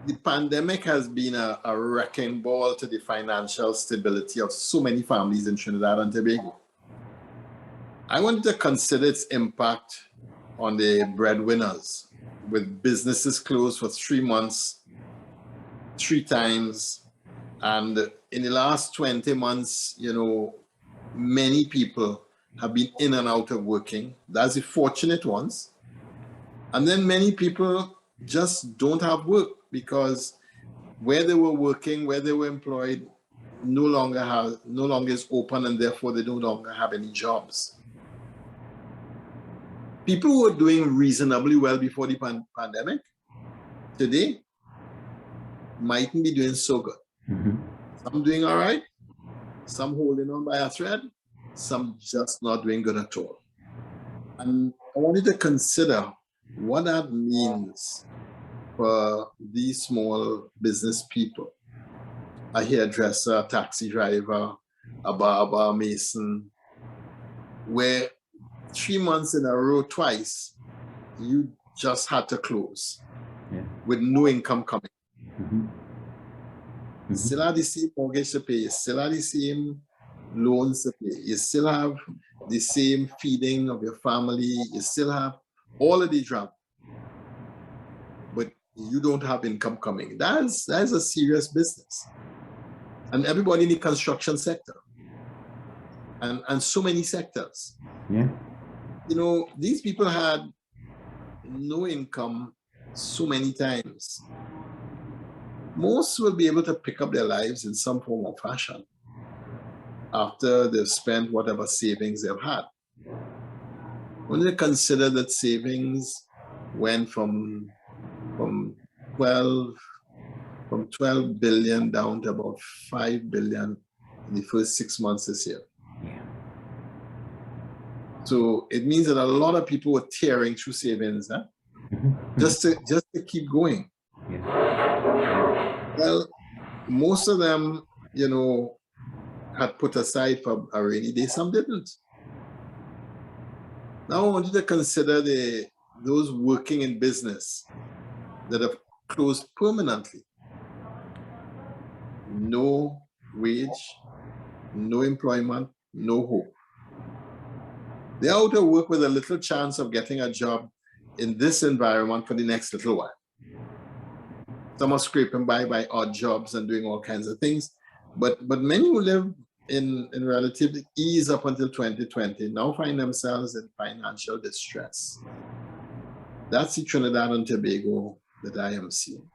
The pandemic has been a wrecking ball to the financial stability of so many families in Trinidad and Tobago. I wanted to consider its impact on the breadwinners, with businesses closed for 3 months, 3 times. And in the last 20 months, many people have been in and out of working. That's the fortunate ones. And then many people just don't have work because where they were working, where they were employed, no longer is open, and therefore they no longer have any jobs. People who were doing reasonably well before the pandemic today mightn't be doing so good. Mm-hmm. Some doing all right, some holding on by a thread, some just not doing good at all. And I wanted to consider what that means for these small business people: a hairdresser, a taxi driver, a barber, a mason, where 3 months in a row, twice, you just had to close with no income coming. Mm-hmm. You still have the same mortgage to pay, you still have the same loans to pay, you still have the same feeding of your family, you still have all of the drama, but you don't have income coming. That's a serious business. And everybody in the construction sector and so many sectors. Yeah. These people had no income so many times. Most will be able to pick up their lives in some form or fashion after they've spent whatever savings they've had. When you consider that savings went from 12 billion down to about 5 billion in the first 6 months this year. Yeah. So it means that a lot of people were tearing through savings, Mm-hmm. just to keep going. Yeah. Well, most of them, had put aside for a rainy day. Some didn't. Now I want you to consider those working in business that have closed permanently. No wage, no employment, no hope. They're out of work with a little chance of getting a job in this environment for the next little while. Some are scraping by odd jobs and doing all kinds of things. But many who live in relative ease up until 2020 now find themselves in financial distress. That's the Trinidad and Tobago that I am seeing.